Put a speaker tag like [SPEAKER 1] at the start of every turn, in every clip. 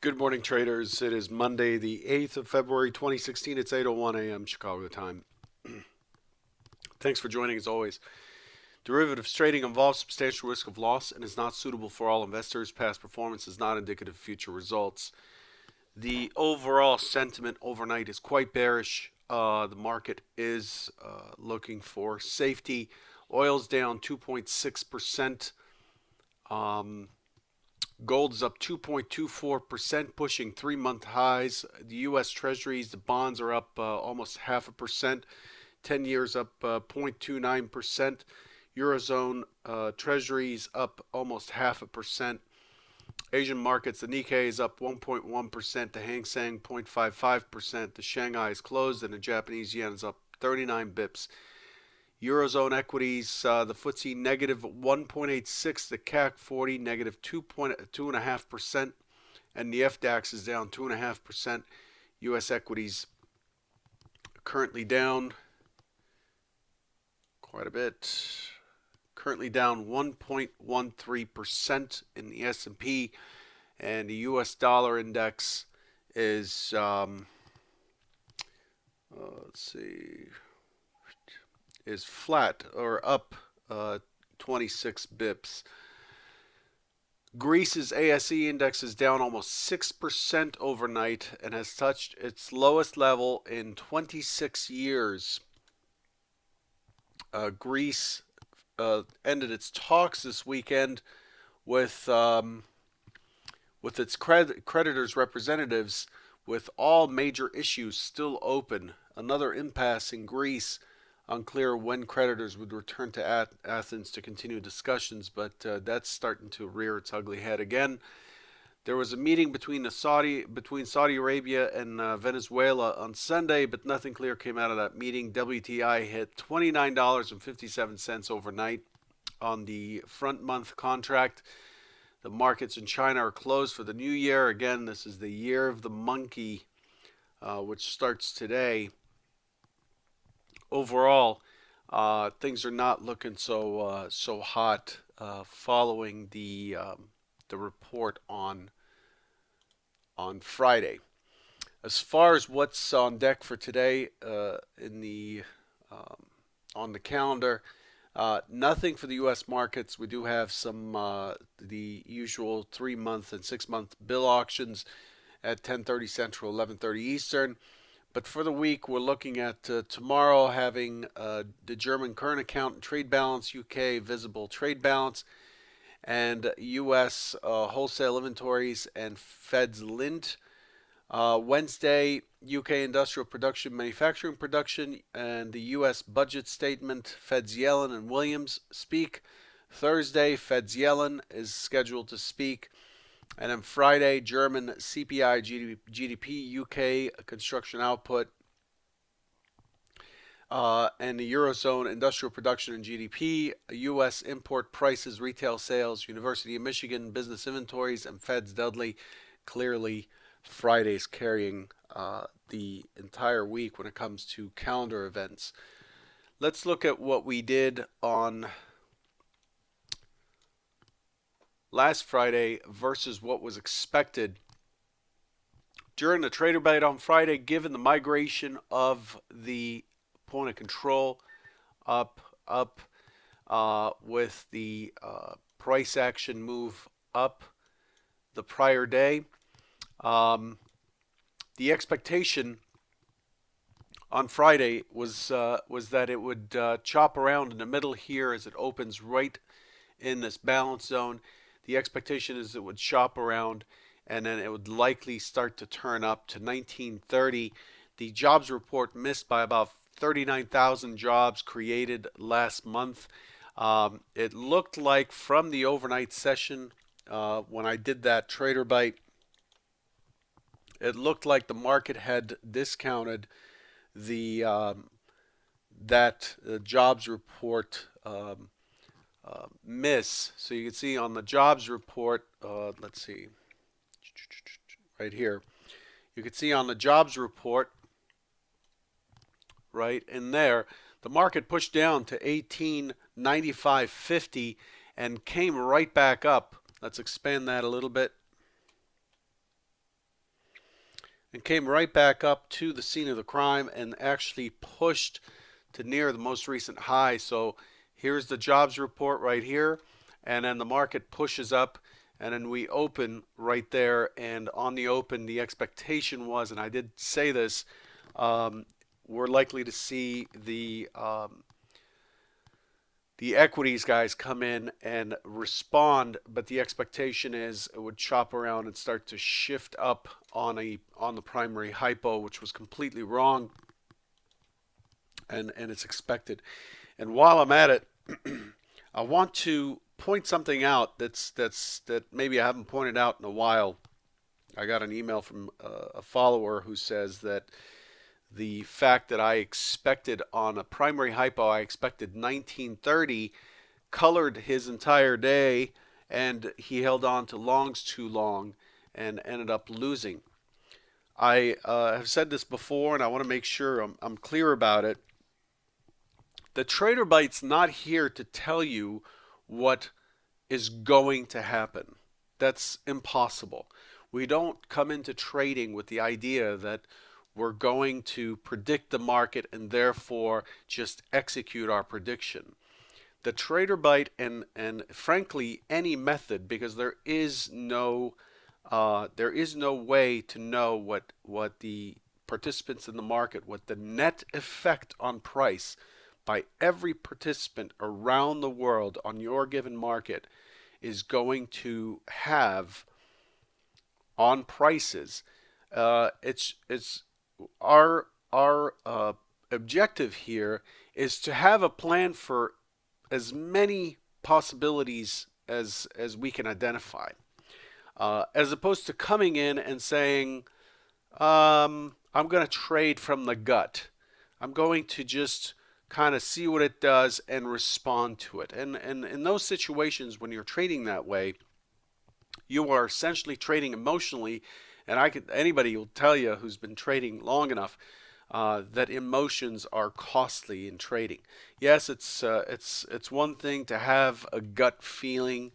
[SPEAKER 1] Good morning, traders. It is Monday, the 8th of February, 2016. It's 8:01 a.m. Chicago time. Thanks for joining as always. Derivatives trading involves substantial risk of loss and is not suitable for all investors. Past performance is not indicative of future results. The overall sentiment overnight is quite bearish. The market is looking for safety. Oil's down 2.6%. Gold is up 2.24%, pushing 3-month highs. The U.S. Treasuries, the bonds are up almost 0.5%. 10 years up 0.29%. Eurozone Treasuries up almost 0.5%. Asian markets, the Nikkei is up 1.1%. The Hang Seng 0.55%. The Shanghai is closed, and the Japanese yen is up 39 bips. Eurozone equities, the FTSE negative 1.86, the CAC 40 negative 2.5%, and the FDAX is down 2.5%. U.S. equities currently down quite a bit. Currently down 1.13% in the S&P, and the U.S. dollar index is let's see, is flat or up 26 bips. Greece's ASE index is down almost 6% overnight and has touched its lowest level in 26 years. Greece ended its talks this weekend with its creditors' representatives, with all major issues still open. Another impasse in Greece. Unclear when creditors would return to Athens to continue discussions, but that's starting to rear its ugly head again. There was a meeting between Saudi Arabia and Venezuela on Sunday, but nothing clear came out of that meeting. WTI hit $29.57 overnight on the front month contract. The markets in China are closed for the new year. Again, this is the year of the monkey, which starts today. Overall, things are not looking so hot following the report on Friday. As far as what's on deck for today in the on the calendar, nothing for the U.S. markets. We do have some the usual 3-month and 6-month bill auctions at 10:30 Central, 11:30 Eastern. But for the week, we're looking at tomorrow having the German current account and trade balance, UK visible trade balance, and US wholesale inventories and Fed's lint. Wednesday, UK industrial production, manufacturing production, and the US budget statement. Fed's Yellen and Williams speak. Thursday, Fed's Yellen is scheduled to speak. And then Friday, German CPI, GDP, UK construction output, and the Eurozone industrial production and GDP, US import prices, retail sales, University of Michigan business inventories, and Fed's Dudley. Clearly, Friday's carrying the entire week when it comes to calendar events. Let's look at what we did on last Friday versus what was expected during the trader bite on Friday, given the migration of the point of control up, with the price action move up the prior day. The expectation on Friday was that it would chop around in the middle here as it opens right in this balance zone. The expectation is it would shop around and then it would likely start to turn up to 1930. The jobs report missed by about 39,000 jobs created last month. It looked like from the overnight session, when I did that trader bite, it looked like the market had discounted the jobs report miss. So you can see on the jobs report, let's see, right here, you can see on the jobs report, right in there, the market pushed down to 1895.50 and came right back up. Let's expand that a little bit. and came right back up to the scene of the crime and actually pushed to near the most recent high. So here's the jobs report right here, and then the market pushes up, and then we open right there. And on the open, the expectation was, and I did say this, um, we're likely to see the equities guys come in and respond, but the expectation is it would chop around and start to shift up on the primary hypo, which was completely wrong, and it's expected. And while I'm at it, I want to point something out that maybe I haven't pointed out in a while. I got an email from a follower who says that the fact that I expected on a primary hypo, I expected 1930, colored his entire day, and he held on to longs too long and ended up losing. I have said this before, and I want to make sure I'm clear about it. The trader bite's not here to tell you what is going to happen. That's impossible. We don't come into trading with the idea that we're going to predict the market and therefore just execute our prediction. The trader bite and frankly any method, because there is no way to know what the participants in the market, what the net effect on price by every participant around the world on your given market is going to have on prices. It's our objective here is to have a plan for as many possibilities as we can identify, as opposed to coming in and saying, I'm going to trade from the gut. I'm going to just kind of see what it does and respond to it. And in those situations, when you're trading that way, you are essentially trading emotionally. And anybody will tell you who's been trading long enough that emotions are costly in trading. Yes, it's one thing to have a gut feeling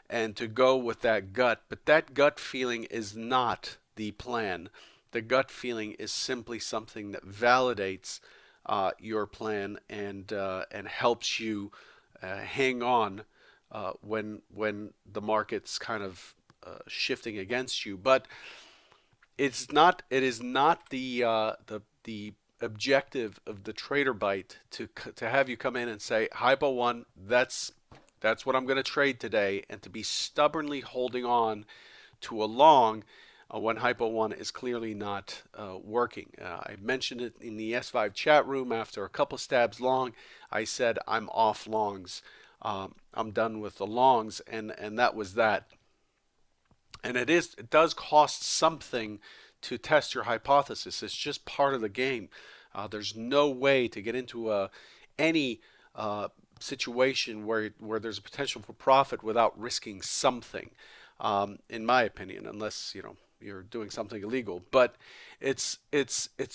[SPEAKER 1] and to go with that gut, but that gut feeling is not the plan. The gut feeling is simply something that validates your plan and helps you hang on when the market's kind of shifting against you. But it's not. It is not the objective of the trader bite to have you come in and say hypo one. That's what I'm going to trade today, and to be stubbornly holding on to a long when hypo one is clearly not working. I mentioned it in the S5 chat room after a couple stabs long. I said I'm off longs. I'm done with the longs, and that was that. And it does cost something to test your hypothesis. It's just part of the game. There's no way to get into any situation where there's a potential for profit without risking something, in my opinion, unless you're doing something illegal. But it's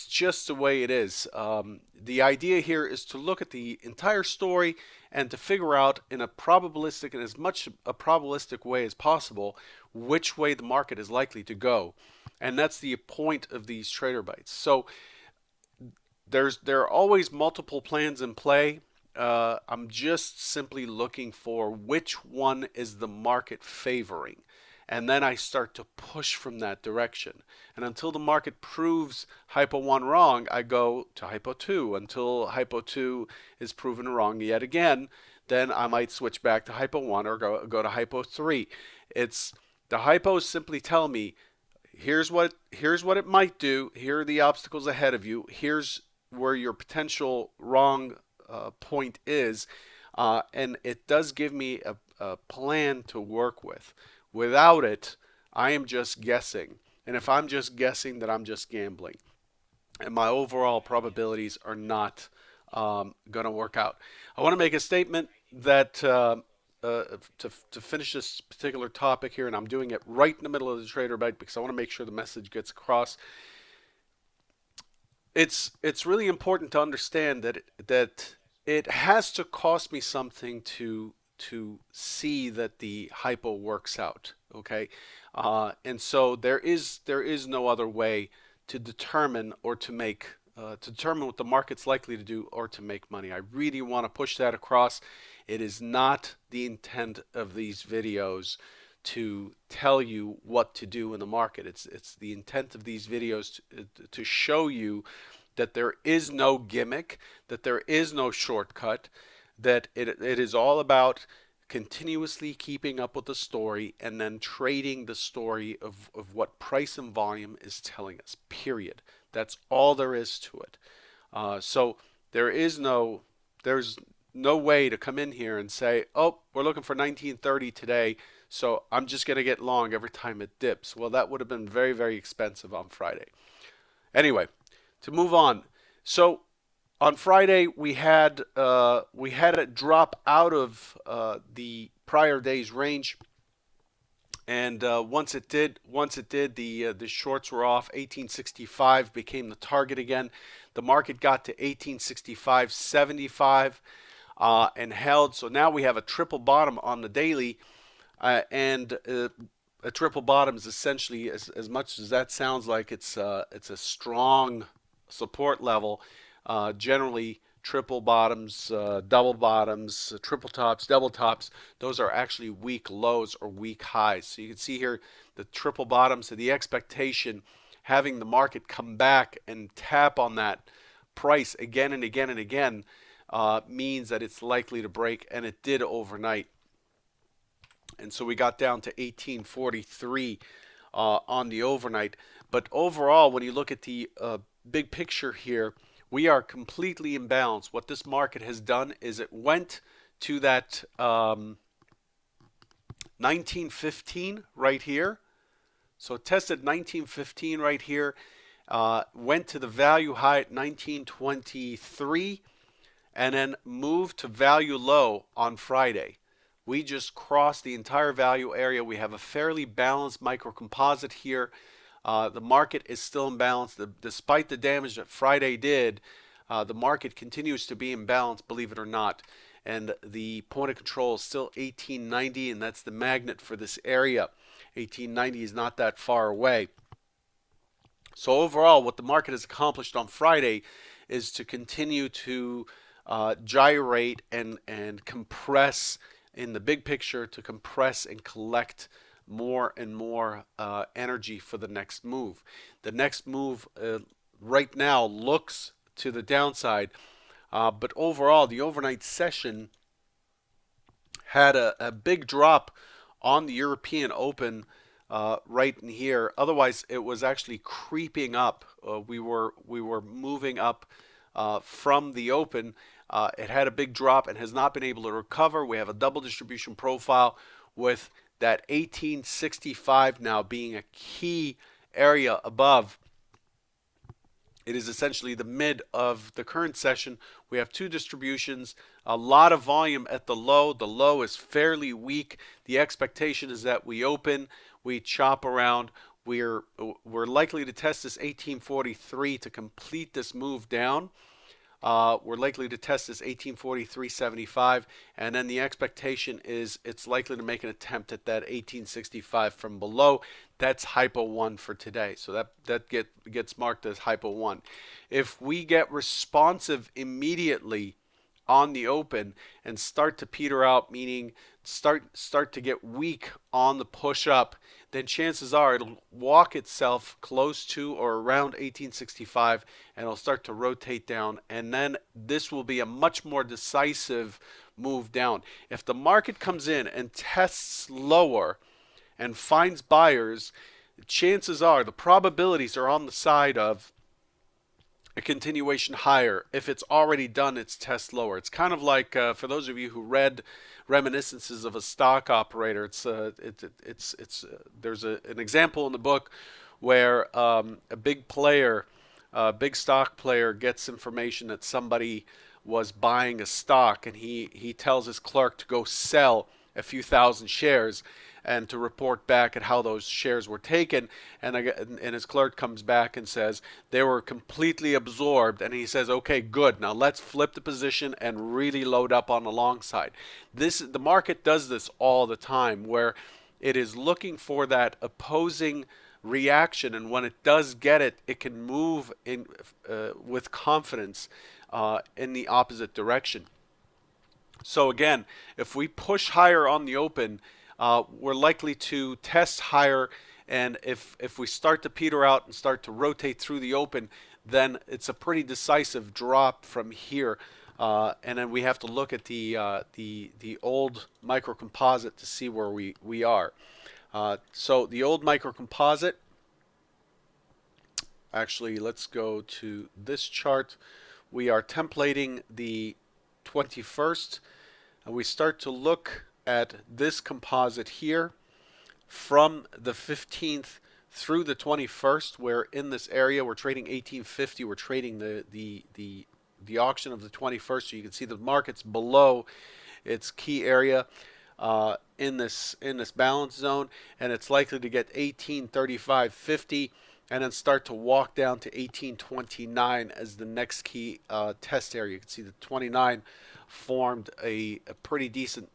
[SPEAKER 1] just the way it is. The idea here is to look at the entire story and to figure out in a probabilistic and as much a probabilistic way as possible which way the market is likely to go. And that's the point of these trader bites. So there are always multiple plans in play. I'm just simply looking for which one is the market favoring. And then I start to push from that direction. And until the market proves hypo 1 wrong, I go to hypo 2. Until hypo 2 is proven wrong yet again, then I might switch back to hypo 1 or go to hypo 3. It's the hypos simply tell me here's what it might do. Here are the obstacles ahead of you. Here's where your potential wrong point is, and it does give me a plan to work with. Without it, I am just guessing, and if I'm just guessing, then I'm just gambling, and my overall probabilities are not going to work out. I want to make a statement that to finish this particular topic here, and I'm doing it right in the middle of the trader bite because I want to make sure the message gets across. It's really important to understand that it has to cost me something to see that the hypo works out. Okay, and so there is no other way to determine or to determine what the market's likely to do or to make money. I really want to push that across. It is not the intent of these videos to tell you what to do in the market. It's the intent of these videos to show you that there is no gimmick, that there is no shortcut, that it is all about continuously keeping up with the story and then trading the story of what price and volume is telling us, period. That's all there is to it. So there is no, there's no way to come in here and say, oh, we're looking for 1930 today, so I'm just going to get long every time it dips. Well, that would have been very, very expensive on Friday. Anyway, to move on. So on Friday we had it drop out of the prior day's range, and once it did, the shorts were off. 1865 became the target again. The market got to 1865.75 and held. So now we have a triple bottom on the daily, and a triple bottom is essentially, as much as that sounds like it's a strong support level. Generally, triple bottoms, double bottoms, triple tops, double tops, those are actually weak lows or weak highs. So you can see here the triple bottoms, so the expectation having the market come back and tap on that price again and again and again means that it's likely to break, and it did overnight. And so we got down to 1843 on the overnight. But overall, when you look at the big picture here, we are completely imbalanced. What this market has done is it went to that 1915 right here. So it tested 1915 right here, went to the value high at 1923, and then moved to value low on Friday. We just crossed the entire value area. We have a fairly balanced microcomposite here. The market is still imbalanced. Despite the damage that Friday did, the market continues to be imbalanced, believe it or not. And the point of control is still 1890, and that's the magnet for this area. 1890 is not that far away. So overall, what the market has accomplished on Friday is to continue to gyrate and compress in the big picture, to compress and collect more and more energy for the next move. The next move right now looks to the downside, but overall, the overnight session had a big drop on the European Open right in here. Otherwise, it was actually creeping up. We were moving up from the Open. It had a big drop and has not been able to recover. We have a double distribution profile with that 1865 now being a key area above. It is essentially the mid of the current session. We have two distributions, a lot of volume at the low. The low is fairly weak. The expectation is that we open, we chop around. We're likely to test this 1843 to complete this move down. We're likely to test this 1843.75, and then the expectation is it's likely to make an attempt at that 1865 from below. That's hypo 1 for today, so that gets marked as hypo 1. If we get responsive immediately on the open and start to peter out, meaning start to get weak on the push up, then chances are it'll walk itself close to or around 1865, and it'll start to rotate down, and then this will be a much more decisive move down. If the market comes in and tests lower and finds buyers, chances are the probabilities are on the side of a continuation higher if it's already done its test lower. It's kind of like, for those of you who read Reminiscences of a Stock Operator, there's an example in the book where a big player, a big stock player, gets information that somebody was buying a stock, and he tells his clerk to go sell a few thousand shares and to report back at how those shares were taken, and his clerk comes back and says they were completely absorbed, and he says, okay, good, now let's flip the position and really load up on the long side. The market does this all the time, where it is looking for that opposing reaction, and when it does get it, it can move in with confidence in the opposite direction. So again, if we push higher on the open, we're likely to test higher. And if we start to peter out and start to rotate through the open, then it's a pretty decisive drop from here. And then we have to look at the old microcomposite to see where we are. So the old microcomposite, actually, let's go to this chart. We are templating the 21st. And we start to look at this composite here from the 15th through the 21st. Where in this area we're trading 1850. We're trading the auction of the 21st. So you can see the market's below its key area in this balance zone, and it's likely to get 1835.50 and then start to walk down to 1829 as the next key test area. You can see the 29 formed a pretty decent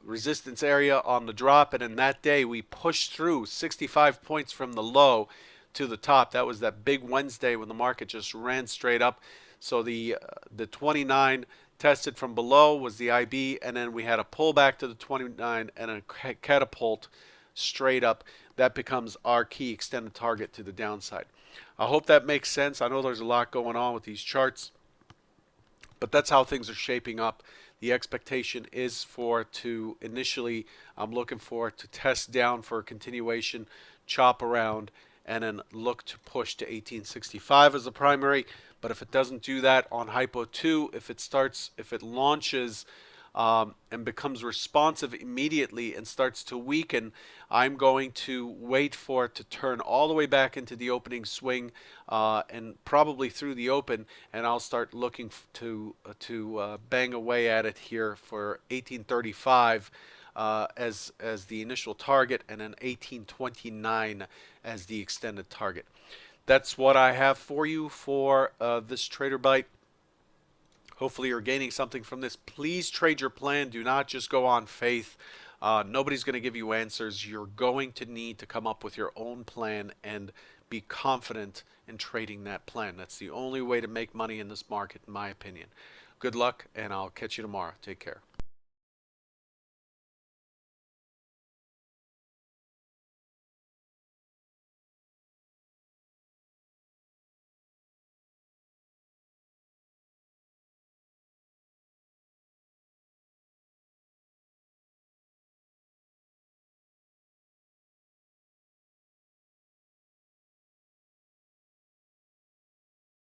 [SPEAKER 1] resistance area on the drop, and in that day we pushed through 65 points from the low to the top. That was that big Wednesday when the market just ran straight up. So the 29 tested from below was the IB, and then we had a pullback to the 29 and a catapult straight up. That becomes our key extended target to the downside. I hope that makes sense. I know there's a lot going on with these charts, but that's how things are shaping up. The expectation is for to initially, I'm looking for to test down for a continuation, chop around, and then look to push to 1865 as the primary. But if it doesn't do that on hypo 2, if it launches and becomes responsive immediately and starts to weaken, I'm going to wait for it to turn all the way back into the opening swing and probably through the open, and I'll start looking to bang away at it here for 1835 as the initial target, and then 1829 as the extended target. That's what I have for you for this Trader Bite. Hopefully you're gaining something from this. Please trade your plan. Do not just go on faith. Nobody's going to give you answers. You're going to need to come up with your own plan and be confident in trading that plan. That's the only way to make money in this market, in my opinion. Good luck, and I'll catch you tomorrow. Take care.